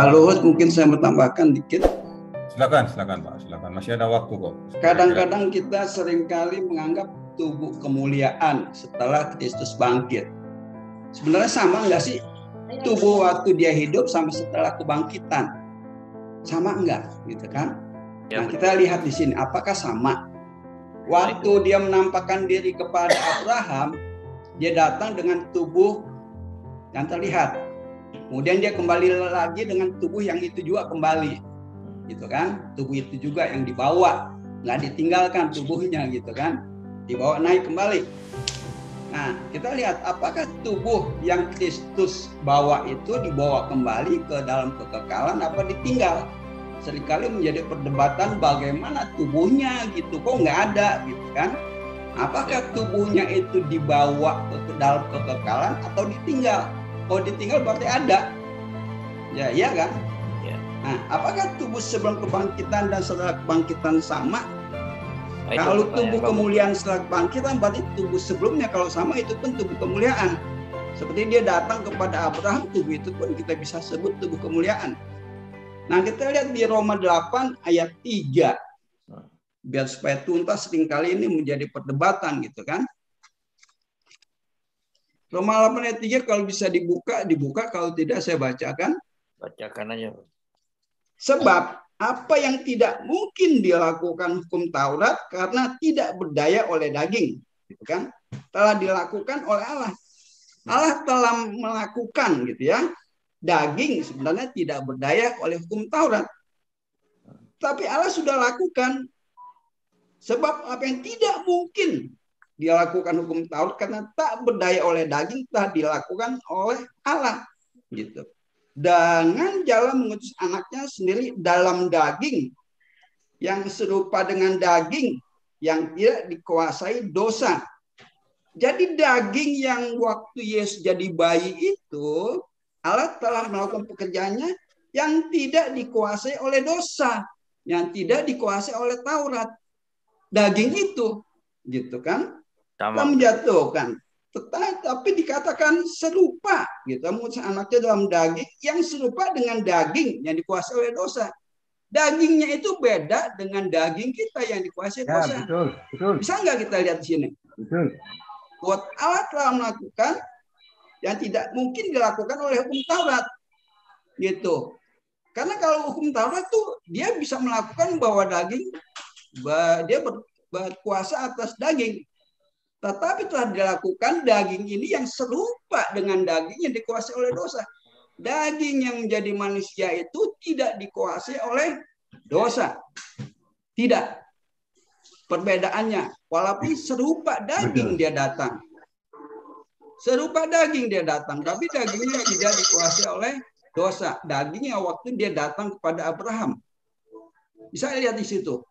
Pak Luhut, mungkin saya mau tambahkan dikit. Silakan Pak, silakan. Masih ada waktu kok. Kadang-kadang kita seringkali menganggap tubuh kemuliaan setelah Kristus bangkit. Sebenarnya sama nggak sih tubuh waktu dia hidup sampai setelah kebangkitan? Sama nggak, gitu kan? Nah, kita lihat di sini, apakah sama? Waktu dia menampakkan diri kepada Abraham, dia datang dengan tubuh yang terlihat. Kemudian dia kembali lagi dengan tubuh yang itu juga kembali, gitu kan? Tubuh itu juga yang dibawa, nggak ditinggalkan tubuhnya, gitu kan? Dibawa naik kembali. Nah, kita lihat apakah tubuh yang Kristus bawa itu dibawa kembali ke dalam kekekalan apa ditinggal? Seringkali menjadi perdebatan bagaimana tubuhnya gitu, kok nggak ada gitu kan? Apakah tubuhnya itu dibawa ke dalam kekekalan atau ditinggal? Kalau ditinggal berarti ada, ya iya kan? Ya. Nah, apakah tubuh sebelum kebangkitan dan setelah kebangkitan sama? Kalau tubuh kemuliaan setelah kebangkitan berarti tubuh sebelumnya kalau sama itu pun tubuh kemuliaan. Seperti dia datang kepada Abraham, tubuh itu pun kita bisa sebut tubuh kemuliaan. Nah, kita lihat di Roma 8 ayat 3. Biar supaya tuntas, seringkali ini menjadi perdebatan gitu kan. Roma 8 ayat 3 kalau bisa dibuka, kalau tidak saya bacakan. Bacakan aja. Sebab apa yang tidak mungkin dilakukan hukum Taurat karena tidak berdaya oleh daging, gitu kan? Telah dilakukan oleh Allah. Allah telah melakukan gitu ya. Daging sebenarnya tidak berdaya oleh hukum Taurat. Tapi Allah sudah lakukan. Sebab apa yang tidak mungkin dilakukan hukum Taurat karena tak berdaya oleh daging telah dilakukan oleh Allah, gitu. Dengan jalan mengutus anaknya sendiri dalam daging yang serupa dengan daging yang tidak dikuasai dosa. Jadi daging yang waktu Yesus jadi bayi itu Allah telah melakukan pekerjaannya yang tidak dikuasai oleh dosa, yang tidak dikuasai oleh Taurat. Daging itu, gitu kan? Kita menjatuhkan. Tapi dikatakan serupa, gitu. Mengutus anaknya dalam daging yang serupa dengan daging yang dikuasai oleh dosa. Dagingnya itu beda dengan daging kita yang dikuasai dosa. Betul. Bisa nggak kita lihat di sini? Betul. Buat Allah telah melakukan yang tidak mungkin dilakukan oleh hukum Taurat, gitu. Karena kalau hukum Taurat tuh dia bisa melakukan bahwa daging dia berkuasa atas daging. Tetapi telah dilakukan daging ini yang serupa dengan daging yang dikuasai oleh dosa. Daging yang menjadi manusia itu tidak dikuasai oleh dosa. Tidak. Perbedaannya, walaupun serupa daging dia datang. Serupa daging dia datang, tapi dagingnya tidak dikuasai oleh dosa. Dagingnya waktu dia datang kepada Abraham. Bisa lihat di situ.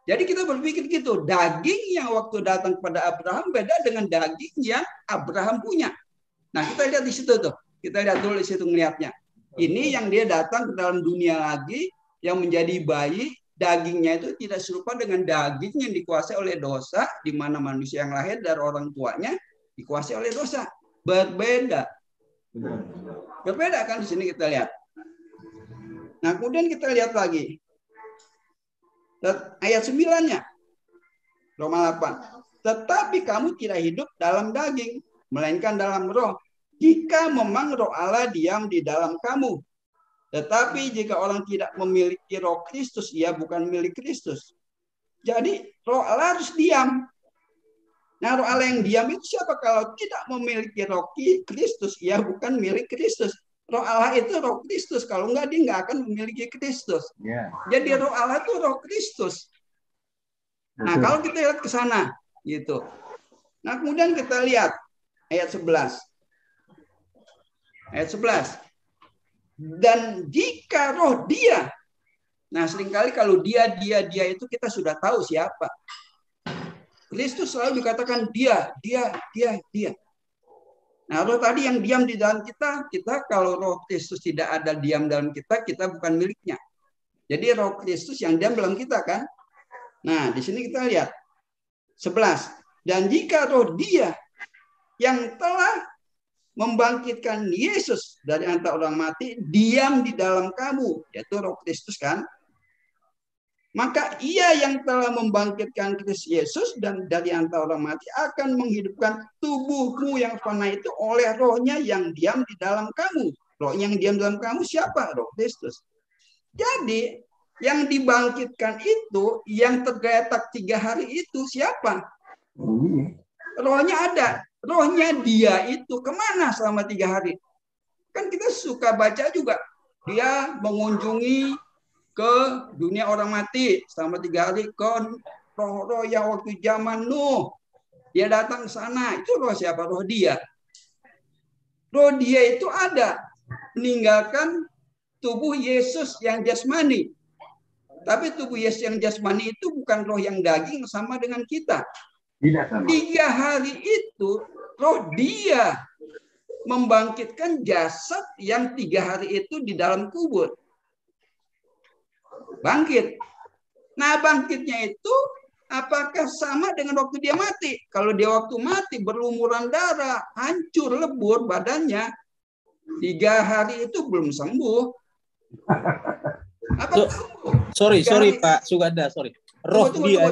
Jadi kita berpikir gitu, daging yang waktu datang kepada Abraham beda dengan daging yang Abraham punya. Nah, kita lihat di situ tuh. Kita lihat dulu di situ ngelihatnya. Ini yang dia datang ke dalam dunia lagi, yang menjadi bayi, dagingnya itu tidak serupa dengan daging yang dikuasai oleh dosa, di mana manusia yang lahir dari orang tuanya dikuasai oleh dosa. Berbeda. Berbeda kan di sini kita lihat. Nah, kemudian kita lihat lagi. Ayat 9-nya. Roma 8. Tetapi kamu tidak hidup dalam daging, melainkan dalam roh. Jika memang roh Allah diam di dalam kamu. Tetapi jika orang tidak memiliki roh Kristus, ia bukan milik Kristus. Jadi roh Allah harus diam. Nah, roh Allah yang diam itu siapa? Kalau tidak memiliki roh Kristus, ia bukan milik Kristus. Roh Allah itu roh Kristus. Kalau enggak, dia enggak akan memiliki Kristus. Yeah. Jadi roh Allah itu roh Kristus. Nah, kalau kita lihat ke sana, gitu. Nah, kemudian kita lihat ayat 11. Ayat 11. Dan jika roh dia. Nah, seringkali kalau dia itu kita sudah tahu siapa. Kristus selalu dikatakan dia. Nah, roh tadi yang diam di dalam kita kalau roh Kristus tidak ada diam dalam kita bukan miliknya. Jadi roh Kristus yang diam dalam kita kan. Nah, di sini kita lihat 11. Dan jika roh dia yang telah membangkitkan Yesus dari antara orang mati diam di dalam kamu, yaitu Roh Kristus kan. Maka ia yang telah membangkitkan Kristus Yesus dan dari antara orang mati akan menghidupkan tubuhmu yang fana itu oleh rohnya yang diam di dalam kamu. Roh yang diam dalam kamu siapa? Roh Kristus. Jadi yang dibangkitkan itu, yang tergeletak 3 hari itu siapa? Rohnya ada. Rohnya dia itu kemana selama 3 hari? Kan kita suka baca juga. Dia mengunjungi ke dunia orang mati selama 3 hari, ke roh-roh yang waktu zaman Nuh. Dia datang ke sana. Itu roh siapa? Roh dia. Roh dia itu ada. Meninggalkan tubuh Yesus yang jasmani. Tapi tubuh Yesus yang jasmani itu bukan roh yang daging sama dengan kita. Tidak sama. 3 hari itu roh dia membangkitkan jasad yang 3 hari itu di dalam kubur. Bangkit. Nah, bangkitnya itu apakah sama dengan waktu dia mati? Kalau dia waktu mati berlumuran darah, hancur lebur badannya, 3 hari itu belum sembuh. Apa sembuh? Sorry Pak Suganda, sorry. Roh dia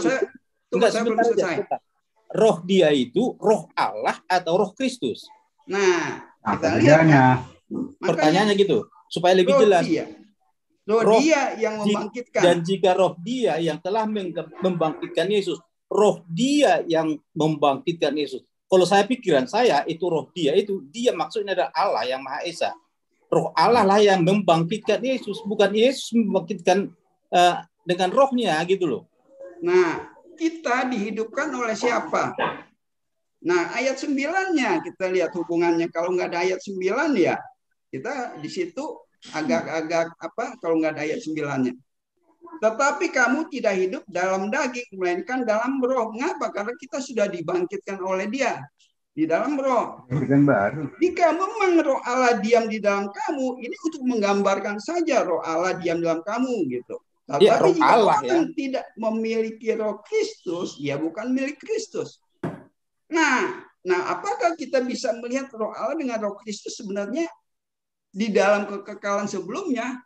roh dia itu roh Allah atau roh Kristus? Nah, kita lihat ya. Pertanyaannya gitu, supaya lebih jelas. Roh dia yang membangkitkan. Dan jika roh dia yang telah membangkitkan Yesus, roh dia yang membangkitkan Yesus. Kalau saya pikiran saya itu roh dia maksudnya adalah Allah yang Maha Esa. Roh Allah lah yang membangkitkan Yesus, bukan Yesus membangkitkan dengan rohnya gitu loh. Nah, kita dihidupkan oleh siapa? Nah, ayat 9-nya kita lihat hubungannya. Kalau nggak ada ayat 9 ya, kita di situ agak-agak kalau nggak ada ayat 9-nya. Tetapi kamu tidak hidup dalam daging, melainkan dalam roh. Mengapa? Karena kita sudah dibangkitkan oleh dia di dalam roh. Jika memang roh Allah diam di dalam kamu, ini untuk menggambarkan saja roh Allah diam dalam kamu gitu. Tetapi ya, roh jika Allah, orang tidak memiliki roh Kristus, ya bukan milik Kristus. Nah, apakah kita bisa melihat roh Allah dengan roh Kristus sebenarnya di dalam kekekalan sebelumnya?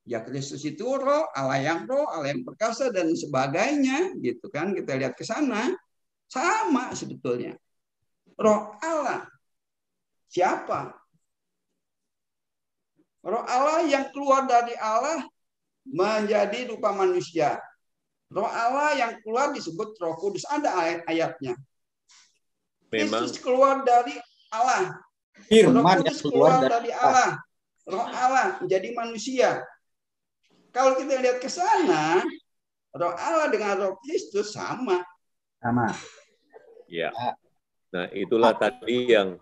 Ya, Kristus itu roh, Allah yang perkasa dan sebagainya, gitu kan? Kita lihat ke sana, sama sebetulnya. Roh Allah siapa? Roh Allah yang keluar dari Allah menjadi rupa manusia. Roh Allah yang keluar disebut Roh Kudus. Ada ayatnya. Kristus keluar dari Allah. Roh Kudus keluar dari Allah. Roh Allah menjadi manusia. Kalau kita lihat ke sana, roh Allah dengan roh Kristus sama. Ya. Nah, itulah tadi yang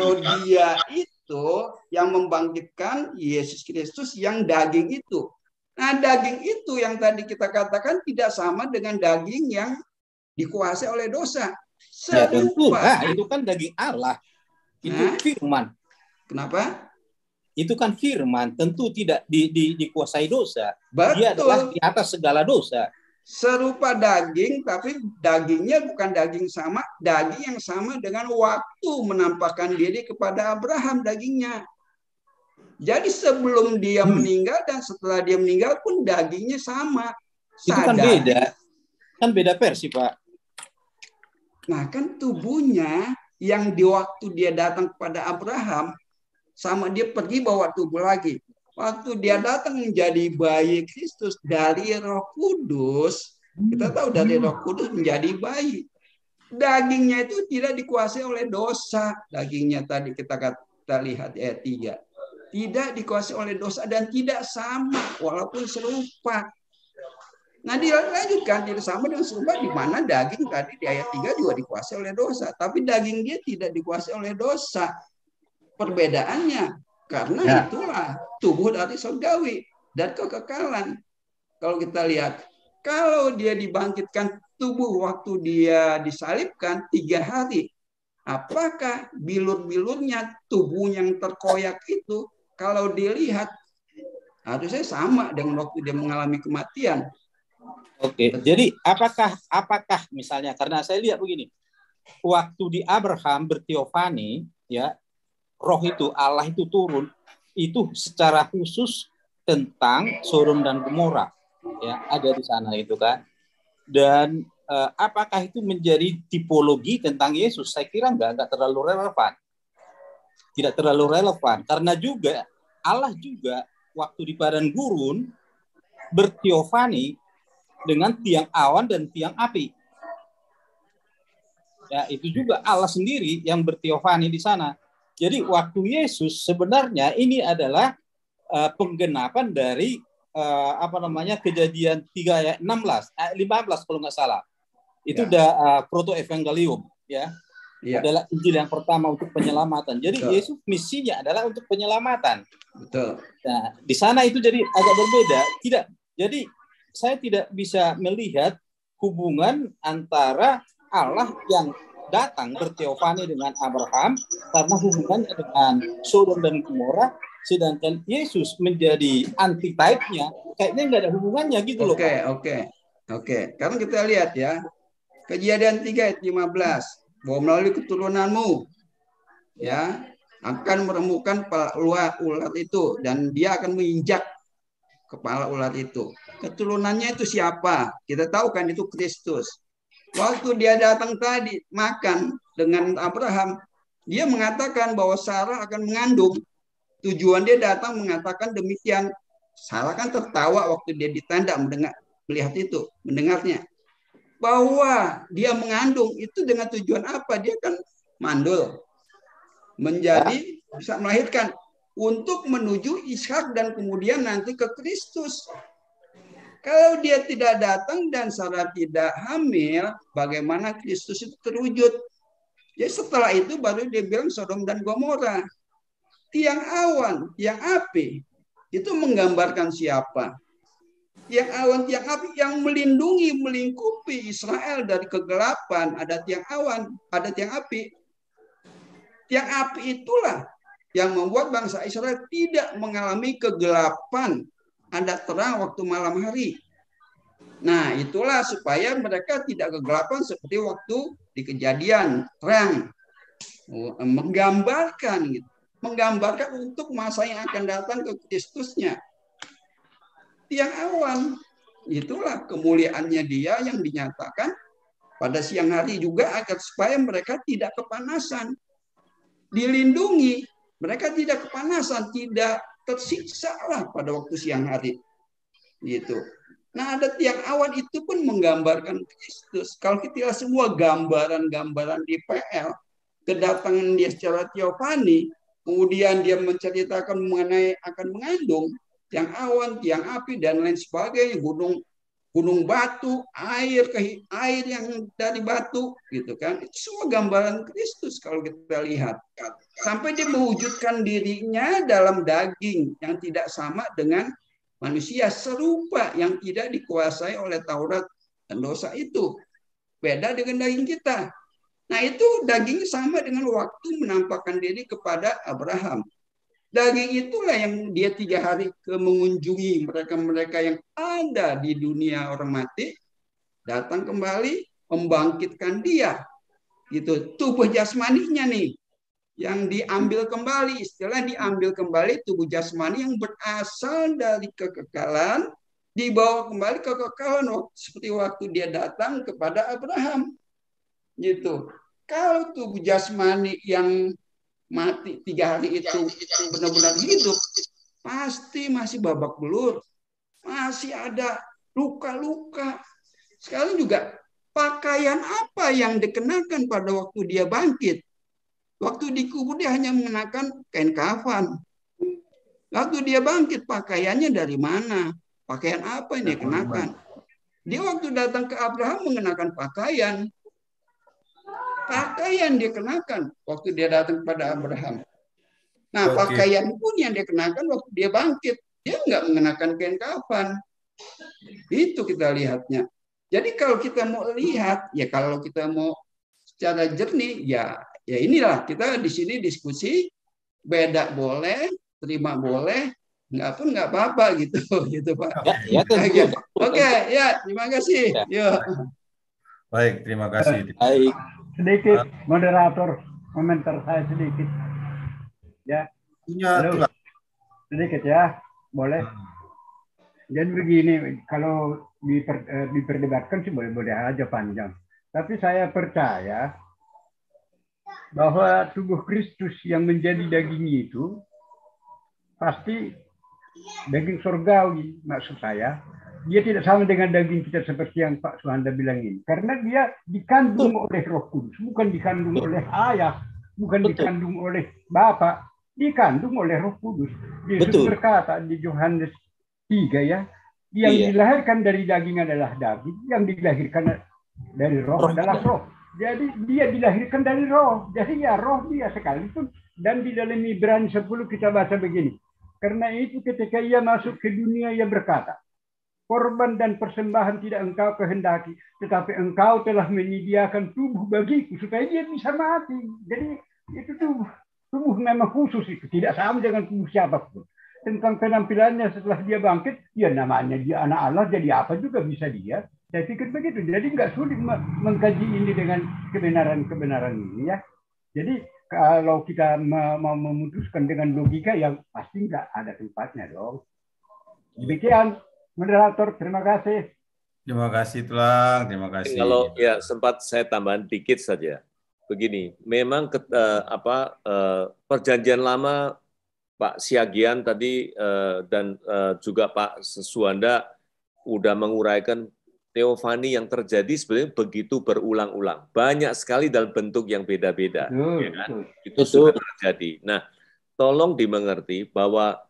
roh dia itu yang membangkitkan Yesus Kristus yang daging itu. Nah, daging itu yang tadi kita katakan tidak sama dengan daging yang dikuasai oleh dosa. Ya, tentu. Itu kan daging Allah. Itu firman. Kenapa? Itu kan firman, tentu tidak dikuasai dosa. Betul. Dia adalah di atas segala dosa. Serupa daging, tapi dagingnya bukan daging sama, daging yang sama dengan waktu menampakkan diri kepada Abraham dagingnya. Jadi sebelum dia meninggal dan setelah dia meninggal pun dagingnya sama. Itu kan beda. Kan beda versi, Pak. Nah, kan tubuhnya yang di waktu dia datang kepada Abraham, sama dia pergi bawa tubuh lagi. Waktu dia datang menjadi bayi Kristus dari Roh Kudus, kita tahu dari Roh Kudus menjadi bayi. Dagingnya itu tidak dikuasai oleh dosa. Dagingnya tadi kita lihat ayat 3. Tidak dikuasai oleh dosa dan tidak sama walaupun serupa. Nah, dilanjutkan tidak sama dengan serupa di mana daging tadi di ayat 3 juga dikuasai oleh dosa, tapi daging dia tidak dikuasai oleh dosa. Perbedaannya karena itulah tubuh dari surgawi dan kekekalan. Kalau kita lihat, kalau dia dibangkitkan tubuh waktu dia disalibkan 3 hari, apakah bilur-bilurnya tubuh yang terkoyak itu kalau dilihat harusnya sama dengan waktu dia mengalami kematian. Oke, jadi apakah misalnya, karena saya lihat begini, waktu di Abraham berteofani, ya, roh itu, Allah itu turun, itu secara khusus tentang Sodom dan Gomora, ya, ada di sana itu kan. Dan apakah itu menjadi tipologi tentang Yesus? Saya kira enggak terlalu relevan. Tidak terlalu relevan karena juga Allah juga waktu di padang gurun berteofani dengan tiang awan dan tiang api. Ya, itu juga Allah sendiri yang berteofani di sana. Jadi waktu Yesus sebenarnya ini adalah penggenapan dari Kejadian 3 ayat 15 kalau nggak salah. Itu udah proto evangelium, ya. Ya. Adalah Injil yang pertama untuk penyelamatan. Jadi betul. Yesus misinya adalah untuk penyelamatan. Betul. Nah, di sana itu jadi agak berbeda. Tidak. Jadi saya tidak bisa melihat hubungan antara Allah yang datang berteofani dengan Abraham karena hubungannya dengan Sodom dan Gomora, sedangkan Yesus menjadi antitype-nya, kayaknya nggak ada hubungannya gitu loh. Oke. Karena kita lihat ya, Kejadian 3 ayat 15, bahwa melalui keturunanmu ya akan meremukan kepala ular itu dan dia akan menginjak kepala ular itu. Keturunannya itu siapa? Kita tahu kan itu Kristus. Waktu dia datang tadi makan dengan Abraham, dia mengatakan bahwa Sarah akan mengandung. Tujuan dia datang mengatakan demikian. Sarah kan tertawa waktu dia ditanda mendengarnya. Bahwa dia mengandung itu dengan tujuan apa? Dia kan mandul. Menjadi bisa melahirkan untuk menuju Ishak dan kemudian nanti ke Kristus. Kalau dia tidak datang dan Sarah tidak hamil, bagaimana Kristus itu terwujud? Jadi setelah itu baru dia bilang Sodom dan Gomora. Tiang awan, tiang api, itu menggambarkan siapa? Tiang awan, tiang api yang melindungi, melingkupi Israel dari kegelapan. Ada tiang awan, ada tiang api. Tiang api itulah yang membuat bangsa Israel tidak mengalami kegelapan. Ada terang waktu malam hari. Nah, itulah supaya mereka tidak kegelapan seperti waktu di Kejadian, terang. Menggambarkan gitu. Menggambarkan untuk masa yang akan datang ke Kristusnya. Tiang awan, itulah kemuliaannya dia yang dinyatakan pada siang hari juga agar supaya mereka tidak kepanasan. Dilindungi, mereka tidak kepanasan, tidak tersiksa lah pada waktu siang hari. Gitu. Nah, ada tiang awan itu pun menggambarkan Kristus. Kalau kita lihat semua gambaran-gambaran di PL, kedatangan dia secara teofani, kemudian dia menceritakan mengenai akan mengandung, tiang awan, tiang api, dan lain sebagainya, gunung batu, air yang dari batu, gitu kan. Itu semua gambaran Kristus kalau kita lihat. Sampai dia mewujudkan dirinya dalam daging yang tidak sama dengan manusia, serupa yang tidak dikuasai oleh Taurat dan dosa itu. Beda dengan daging kita. Nah, itu daging sama dengan waktu menampakkan diri kepada Abraham. Daging itulah yang dia 3 hari mengunjungi mereka-mereka yang ada di dunia orang mati, datang kembali, membangkitkan dia. Itu tubuh jasmaninya nih, yang diambil kembali, istilah diambil kembali tubuh jasmani yang berasal dari kekekalan, dibawa kembali ke kekekalan seperti waktu dia datang kepada Abraham. Gitu. Kalau tubuh jasmani yang mati 3 hari itu benar-benar hidup, pasti masih babak belur, masih ada luka-luka. Sekarang juga pakaian apa yang dikenakan pada waktu dia bangkit? Waktu dikubur dia hanya mengenakan kain kafan. Waktu dia bangkit pakaiannya dari mana? Pakaian apa yang dia kenakan? Dia waktu datang ke Abraham mengenakan pakaian. Pakaian dia kenakan waktu dia datang kepada Abraham. Nah, pakaian pun yang dia kenakan waktu dia bangkit. Dia nggak mengenakan kain kafan. Itu kita lihatnya. Jadi kalau kita mau lihat, ya kalau kita mau secara jernih, ya inilah kita di sini diskusi, beda boleh, terima boleh, nggak apa-apa gitu Pak. Ya, Oke, ya terima kasih. Ya. Baik, terima kasih. Baik. Sedikit moderator, komentar saya sedikit. Ya, Punya halo, tulang. sedikit ya, boleh. Jadi begini, kalau diperdebatkan sih boleh-boleh aja panjang. Tapi saya percaya bahwa tubuh Kristus yang menjadi daging itu pasti daging surgawi, maksud saya. Dia tidak sama dengan daging kita seperti yang Pak Suhanda bilang ini. Karena dia dikandung oleh Roh Kudus, bukan dikandung oleh ayah, bukan dikandung oleh bapak, dikandung oleh Roh Kudus. Yesus berkata di Yohanes 3 ya, yang dilahirkan dari daging adalah daging, yang dilahirkan dari roh adalah roh. Jadi dia dilahirkan dari roh. Jadi ya roh dia sekalipun. Dan di dalam Ibrani 10 kita baca begini. Karena itu ketika ia masuk ke dunia, ia berkata, korban dan persembahan tidak engkau kehendaki, tetapi engkau telah menyediakan tubuh bagiku supaya dia bisa mati. Jadi itu tubuh memang khusus itu, tidak sama dengan tubuh siapapun. Tentang penampilannya setelah dia bangkit, ya namanya dia anak Allah, jadi apa juga bisa dia. Saya pikir begitu. Jadi nggak sulit mengkaji ini dengan kebenaran-kebenaran ini ya. Jadi kalau kita mau memutuskan dengan logika, yang pasti nggak ada tempatnya dong. Demikian. Moderator, terima kasih. Terima kasih Tulang, terima kasih. Kalau ya sempat saya tambahan dikit saja. Begini, memang perjanjian lama Pak Siagian tadi dan juga Pak Suhanda udah menguraikan teofani yang terjadi sebenarnya begitu berulang-ulang. Banyak sekali dalam bentuk yang beda-beda. Ya kan? Itu sudah terjadi. Nah, tolong dimengerti bahwa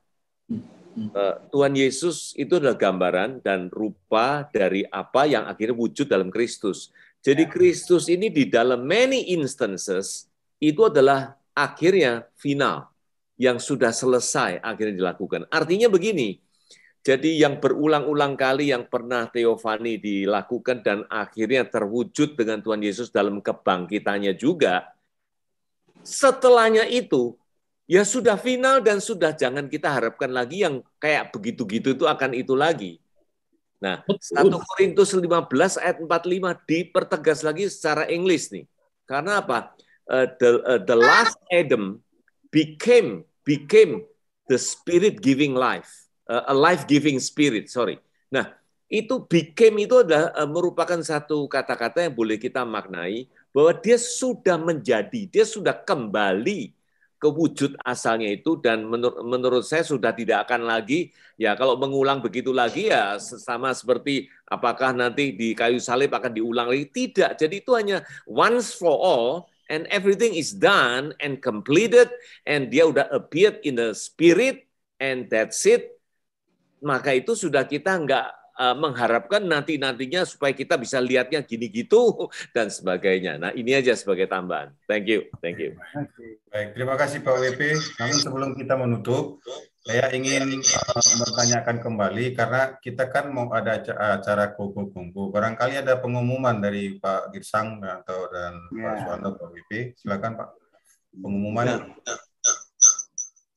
Tuhan Yesus itu adalah gambaran dan rupa dari apa yang akhirnya wujud dalam Kristus. Jadi Kristus ini di dalam many instances itu adalah akhirnya final yang sudah selesai akhirnya dilakukan. Artinya begini, jadi yang berulang-ulang kali yang pernah teofani dilakukan dan akhirnya terwujud dengan Tuhan Yesus dalam kebangkitannya juga, setelahnya itu ya sudah final dan sudah jangan kita harapkan lagi yang kayak begitu-gitu itu akan itu lagi. Nah, 1 Korintus 15 ayat 45 dipertegas lagi secara English nih. Karena apa? The last Adam became the spirit giving life, a life giving spirit, sorry. Nah, itu became itu adalah merupakan satu kata-kata yang boleh kita maknai bahwa dia sudah menjadi, dia sudah kembali ke wujud asalnya itu, dan menurut saya sudah tidak akan lagi, ya kalau mengulang begitu lagi ya sama seperti apakah nanti di kayu salib akan diulang lagi, tidak. Jadi itu hanya once for all and everything is done and completed and dia udah appeared in the spirit and that's it. Maka itu sudah kita nggak mengharapkan nantinya supaya kita bisa lihatnya gini gitu dan sebagainya. Nah, ini aja sebagai tambahan. Thank you. Baik, terima kasih Pak WP. Namun sebelum kita menutup, saya ingin bertanyakan kembali karena kita kan mau ada acara kongko. Barangkali ada pengumuman dari Pak Girsang dan Pak Suhanda, Pak WP. Silakan Pak. Pengumuman.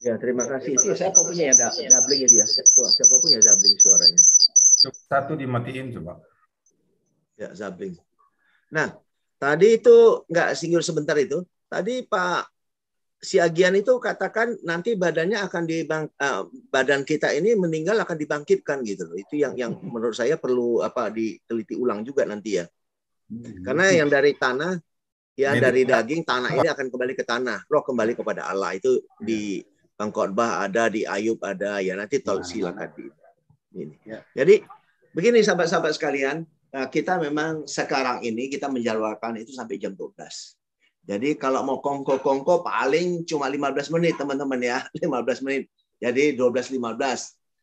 Ya, terima kasih. Itu siapa punya ya doubling dia? Siapa punya doubling suaranya? Satu dimatiin coba. Ya, doubling. Nah, tadi itu nggak singgung sebentar itu. Tadi Pak Siagian itu katakan nanti badannya akan badan kita ini meninggal akan dibangkitkan gitu loh. Itu yang menurut saya perlu diteliti ulang juga nanti ya. Karena yang dari tanah, ya dari daging, tanah ini akan kembali ke tanah. Roh kembali kepada Allah. Itu di Pengkhotbah ada, di Ayub ada, ya nanti silakan di ini. Jadi begini sahabat-sahabat sekalian, kita memang sekarang ini kita menjadwalkan itu sampai jam 12. Jadi kalau mau kongko paling cuma 15 menit teman-teman ya, 15 menit. Jadi 12.15.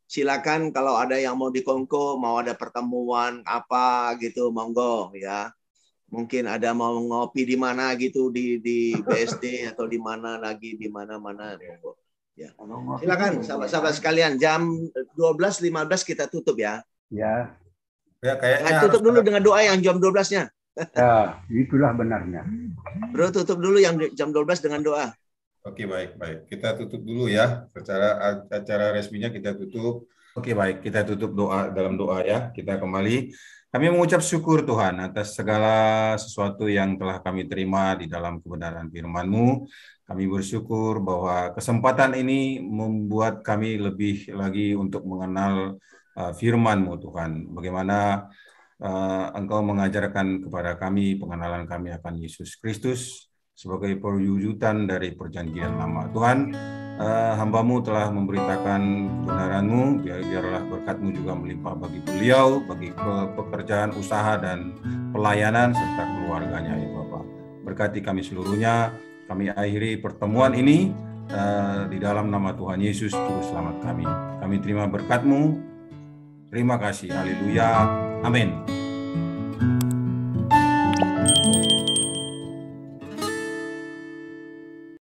Silakan kalau ada yang mau dikongko, mau ada pertemuan apa gitu, monggo ya. Mungkin ada mau ngopi di mana gitu di BSD atau di mana lagi di mana-mana monggo. Ya. Silakan sahabat-sahabat sekalian, jam 12.15 kita tutup ya. Ya. Ya kayaknya tutup dulu dengan doa yang jam 12-nya. Ya, itulah benarnya. Bro, tutup dulu yang jam 12 dengan doa. Oke, baik. Kita tutup dulu ya. Secara acara resminya kita tutup. Oke, baik. Kita tutup dalam doa ya. Kita kembali. Kami mengucap syukur Tuhan atas segala sesuatu yang telah kami terima di dalam kebenaran firman-Mu. Kami bersyukur bahwa kesempatan ini membuat kami lebih lagi untuk mengenal firman-Mu Tuhan. Bagaimana Engkau mengajarkan kepada kami pengenalan kami akan Yesus Kristus sebagai perwujudan dari perjanjian lama. Tuhan, hamba-Mu telah memberitakan kebenaran-Mu, biarlah berkat-Mu juga melimpah bagi beliau, bagi pekerjaan usaha dan pelayanan serta keluarganya ya Bapak. Berkati kami seluruhnya. Kami akhiri pertemuan ini di dalam nama Tuhan Yesus Juru Selamat kami. Kami terima berkat-Mu. Terima kasih. Haleluya. Amin.